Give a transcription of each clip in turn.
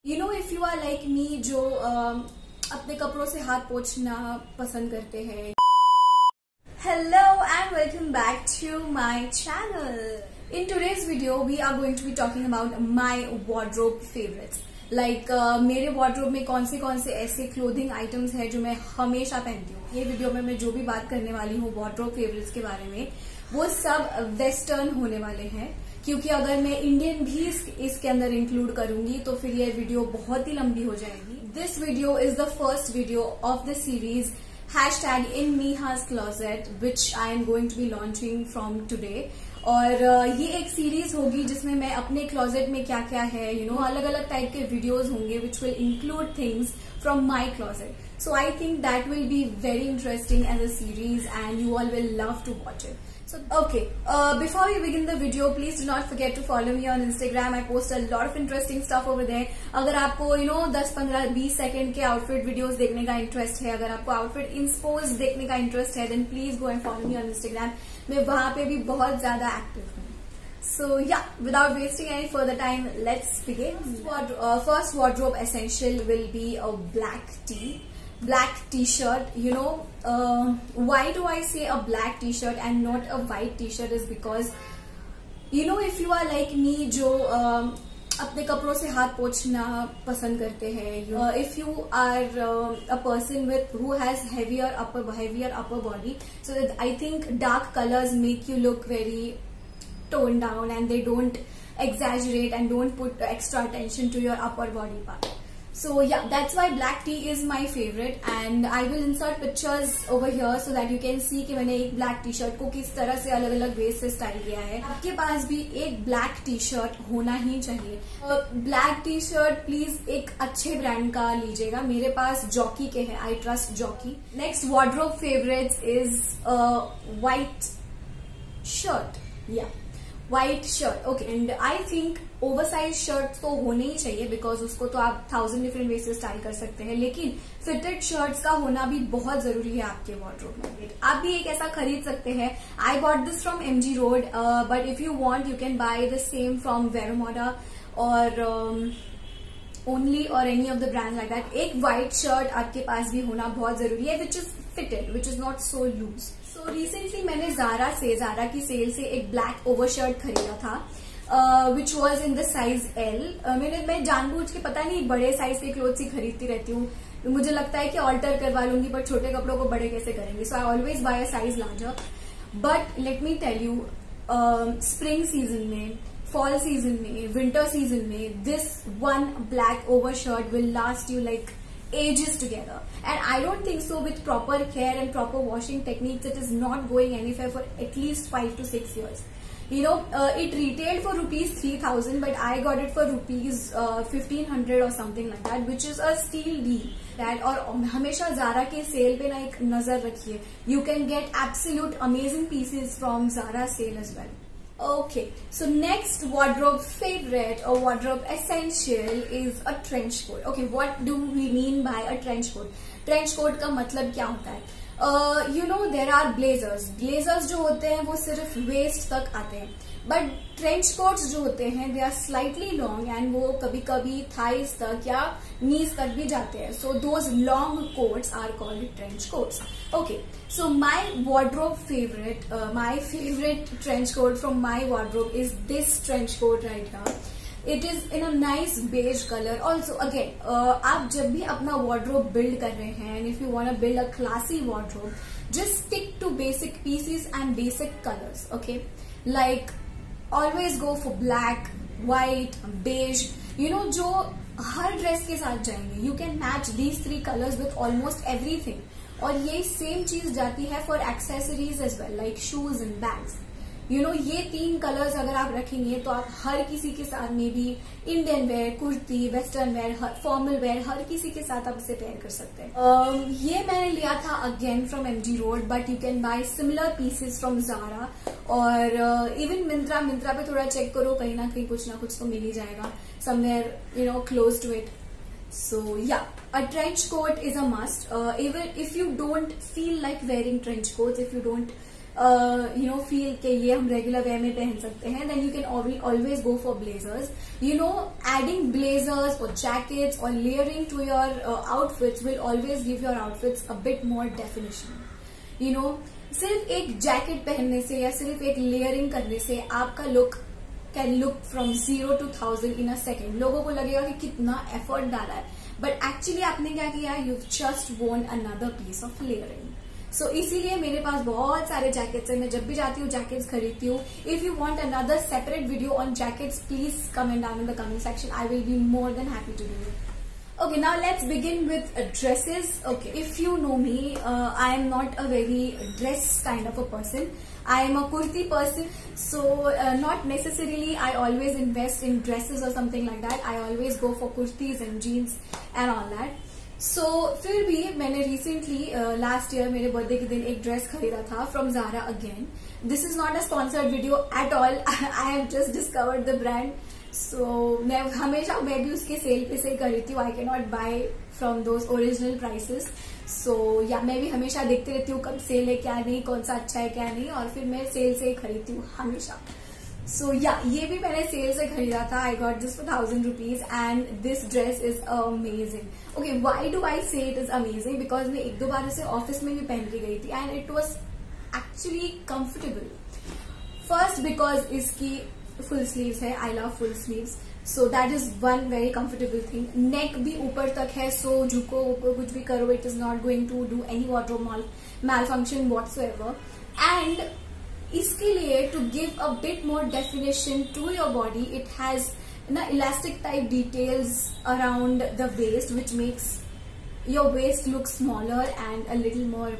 If you are like me जो अपने कपड़ों से हाथ पोंछना पसंद करते हैं. Hello and welcome back to my channel. In today's video, we are going to be talking about my wardrobe favorites. मेरे wardrobe में कौन से ऐसे clothing items है जो मैं हमेशा पहनती हूँ. ये वीडियो में मैं जो भी बात करने वाली हूँ wardrobe favorites के बारे में, वो सब वेस्टर्न होने वाले हैं. क्योंकि अगर मैं इंडियन भी इसके अंदर इंक्लूड करूंगी तो फिर ये वीडियो बहुत ही लंबी हो जाएगी. This video is the first video of the series #InMiha's which I am going to be launching from today. और ये एक सीरीज होगी जिसमें मैं अपने क्लोजेट में क्या क्या है अलग अलग टाइप के वीडियोज होंगे which will include things from my closet. So I think that will be very interesting as a series and you all will love to watch it. So okay, before we begin the video, please do not forget to follow me on Instagram. I post a lot of interesting stuff over there. अगर आपको 10, 15, 20 second के outfit videos देखने का interest है, अगर आपको outfit इंस्पोज देखने का इंटरेस्ट है, then please go and follow me on Instagram. मैं वहां पे भी बहुत ज्यादा एक्टिव हूँ. So yeah, without wasting any further time, let's begin. First wardrobe essential will be a black tee. Black t-shirt. Why do I say a black t-shirt and not a white t-shirt is because if you are like me जो अपने कपड़ों से हाथ पोंछना पसंद करते हैं, if you are a person who has heavier upper body, so that I think dark colors make you look very toned down and they don't exaggerate and don't put extra attention to your upper body part. So yeah, that's why black tea is my favorite and I will insert pictures over here so that you can see कि मैंने एक black t-shirt को किस तरह से अलग अलग veg से स्टाइल किया है. आपके पास भी एक black t-shirt होना ही चाहिए. Black t-shirt प्लीज एक अच्छे ब्रांड का लीजिएगा. मेरे पास जॉकी के है, I trust jockey. Next wardrobe favorites is white shirt. Yeah. White shirt. Okay, and I think oversize shirt तो होने ही चाहिए बिकॉज उसको तो आप 1000 डिफरेंट वे से स्टाइल कर सकते हैं, लेकिन फिटेड शर्ट्स का होना भी बहुत जरूरी है आपके वार्डरोब में. आप भी एक ऐसा खरीद सकते हैं. I bought this from MG Road, but if you want you can buy the same from Vero Moda or Only or any of the brand like that. एक व्हाइट शर्ट आपके पास भी होना बहुत जरूरी है which is fitted, which is not so loose. तो recently मैंने जारा की सेल से एक ब्लैक ओवरशर्ट खरीदा था which was in the size L. मैं जानबूझ के पता नहीं बड़े साइज के क्लोथ्स ही खरीदती रहती हूँ. मुझे लगता है कि ऑल्टर करवा लूंगी पर छोटे कपड़ों को बड़े कैसे करेंगे. So I always buy a size larger. But let me tell you, spring season में, फॉल सीजन में, विंटर सीजन में, this one black overshirt will last you like ages together, and I don't think so with proper care and proper washing techniques it is not going anywhere for at least 5 to 6 years. It retailed for ₹3,000 but I got it for ₹1,500 or something like that, which is a steal deal. That और हमेशा Zara के cell पे ना एक नजर रखिए. You can get absolute amazing pieces from Zara sale as well. Okay, so next wardrobe favorite or wardrobe essential is a trench coat. Okay, what do we mean by a trench coat? Trench coat का मतलब क्या होता है? There are blazers. Blazers जो होते हैं वो सिर्फ waist तक आते हैं. बट ट्रेंच कोट्स जो होते हैं they are slightly long and वो कभी कभी थाइस तक या नीज तक भी जाते हैं. So those long coats are called trench coats. Okay, so my wardrobe favourite, my favourite trench coat from my wardrobe is this trench coat right here. It is in a nice beige colour. Also again, आप जब भी अपना wardrobe build कर रहे हैं and if you want to build a classy wardrobe, just stick to basic pieces and basic colours. Okay, like always go for black, white, beige, जो हर dress के साथ जाएंगे. You can match these 3 colors with almost everything. और ये same चीज जाती है for accessories as well, like shoes and bags. ये 3 कलर्स अगर आप रखेंगे तो आप हर किसी के साथ में भी Indian wear, kurti, western wear, formal wear, हर किसी के साथ आप इसे पेयर कर सकते हैं. ये मैंने लिया था again from MG Road, but you can bye similar pieces from Zara और इवन मिंत्रा पे थोड़ा चेक करो, कहीं ना कहीं कुछ ना कुछ तो मिल ही जाएगा somewhere close to it. So yeah, a trench coat is a must. Even if you don't feel like wearing trench coats, if you don't feel कि ये हम रेगुलर वे में पहन सकते हैं, then you can always go for blazers. Adding blazers or jackets or layering to your outfits will always give your outfits a bit more definition. सिर्फ एक jacket पहनने से या सिर्फ एक लेयरिंग करने से आपका look can look from 0 to 1000 in a second. लोगों को लगेगा कि कितना एफर्ट डाला है, बट एक्चुअली आपने क्या किया, you just want another piece of layering. So इसीलिए मेरे पास बहुत सारे जैकेट्स हैं. मैं जब भी जाती हूँ जैकेट्स खरीदती हूँ. If you want another separate video on jackets, please comment down in the comment section. I will be more than happy to do it. Okay, now let's begin with dresses. Okay, if you know me, I am not a very dress kind of a person. I am a kurti person, so not necessarily I always invest in dresses or something like that. I always go for kurtis and jeans and all that. So फिर भी मैंने recently last year मेरे birthday के दिन एक dress खरीदा था from Zara again. This is not a sponsored video at all. I have just discovered the brand. So मैं भी उसके सेल पे से खरीदती हूँ. I can not buy from those original prices. So या मैं भी हमेशा देखते रहती हूँ कब सेल है क्या नहीं, कौन सा अच्छा है क्या नहीं, और फिर मैं सेल से ही खरीदती हूँ हमेशा. सो ये भी मैंने सेल से खरीदा था. I got this for 1000 rupees and this dress is amazing. Okay, why do I से इट इज अमेजिंग? बिकॉज मैं 1-2 बार इसे ऑफिस में भी पहन के गई थी and it was actually comfortable. First because इसकी फुल स्लीव्स है. I love full sleeves, so that is one very comfortable thing. Neck भी ऊपर तक है, सो झुको कुछ भी करो, it is not going to do any wardrobe malfunction whatsoever. And इसके लिए to give a bit more definition to your body, it has elastic type details around the waist which makes your waste look smaller and a little more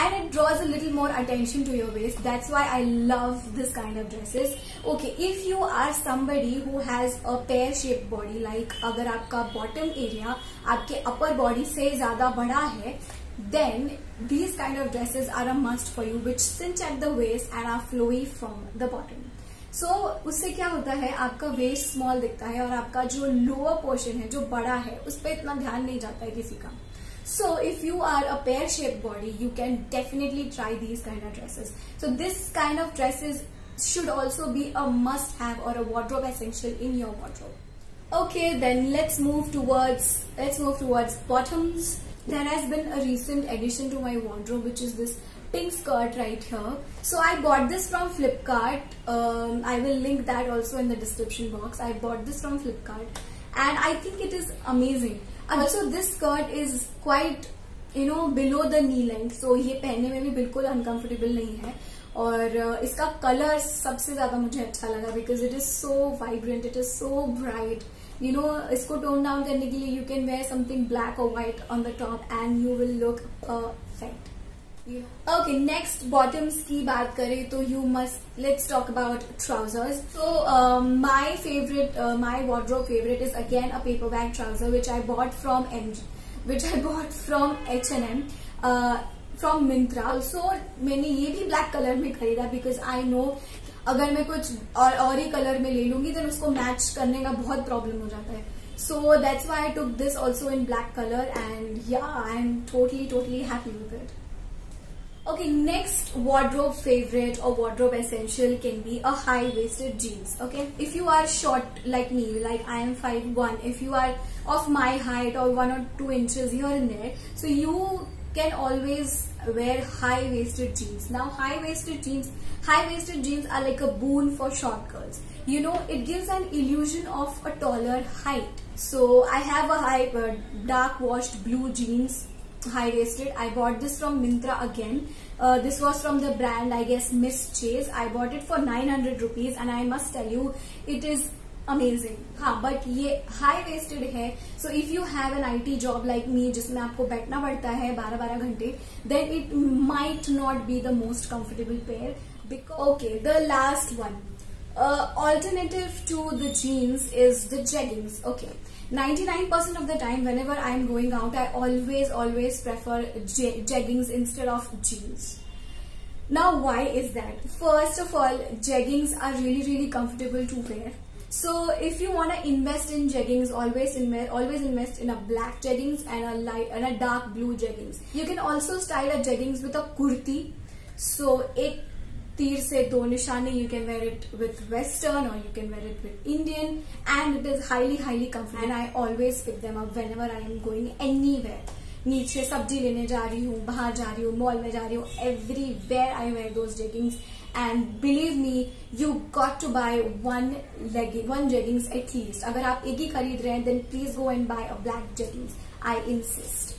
and it draws a little more attention to your waist. That's why I love this kind of dresses. Okay, if you are somebody who has a pear shaped body, like अगर आपका bottom area आपके upper body से ज्यादा बड़ा है, then these kind of dresses are a must for you, which cinch at the waist and are flowy from the bottom. So उससे क्या होता है, आपका वेस्ट स्मॉल दिखता है और आपका जो लोअर पोर्शन है जो बड़ा है उस पर इतना ध्यान नहीं जाता है किसी का. So if you are a pear-shaped body, you can definitely try these kind of dresses. So this kind of dresses should also be a must-have or a wardrobe essential in your wardrobe. Okay, then let's move towards bottoms. There has been a recent addition to my wardrobe, which is this pink skirt right here. So I bought this from Flipkart. I will link that also in the description box. I bought this from Flipkart and I think it is amazing. Also this skirt is quite below the knee length, so ये पहनने में भी बिल्कुल uncomfortable नहीं है. और इसका colour सबसे ज्यादा मुझे अच्छा लगा because it is so vibrant, it is so bright. इसको टोन डाउन करने के लिए you can wear something black or white on the top and you will look perfect. Okay, next bottoms की बात करें तो let's talk about trousers. So my wardrobe favorite is again a paper bag trouser which I bought from H&M, from Myntra. Also मैंने ये भी black color में खरीदा because I know अगर मैं कुछ और ही कलर में ले लूंगी then उसको मैच करने का बहुत प्रॉब्लम हो जाता है. So that's why I took this also in black color and yeah, I am totally happy with it. Okay, next wardrobe favorite or wardrobe essential can be a high-waisted jeans. Okay, if you are short like me, like I am 5'1", if you are of my height or 1 or 2 inches here and there, so you can always wear high-waisted jeans. Now high-waisted jeans are like a boon for short girls. It gives an illusion of a taller height. So I have a dark washed blue jeans, high-waisted. I bought this from Myntra again. This was from the brand, I guess, Miss Chase. I bought it for 900 rupees and I must tell you, it is amazing. हाँ, but ये high-waisted है. So if you have an IT job like me, जिसमें आपको बैठना पड़ता है 12-12 घंटे, then it might not be the most comfortable pair. Okay, the last one. Alternative to the jeans is the jeggings. Okay. 99% of the time whenever I am going out, I always prefer jeggings instead of jeans. Now why is that? First of all, jeggings are really comfortable to wear. So if you want to invest in jeggings, always invest in a black jeggings and a dark blue jeggings. You can also style a jeggings with a kurti. So एक तीर से दो निशाने, you can wear it with western or you can wear it with Indian, and it is highly comfortable, and I always pick them up whenever I am going anywhere. नीचे सब्जी लेने जा रही हूँ, बाहर जा रही हूँ, मॉल में जा रही हूँ, everywhere I wear those jeggings. And believe me, you got to buy one jeggings at least. अगर आप एक ही खरीद रहे हैं, then please go and buy a black jeggings. I insist.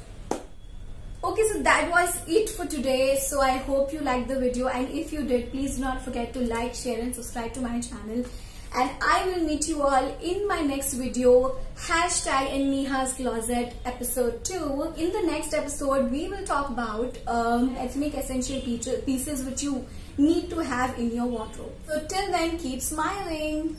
Okay, so that was it for today. So I hope you liked the video, and if you did, please do not forget to like, share and subscribe to my channel. And I will meet you all in my next video, #in Neha's Closet episode 2. In the next episode, we will talk about ethnic essential pieces which you need to have in your wardrobe. So till then, keep smiling.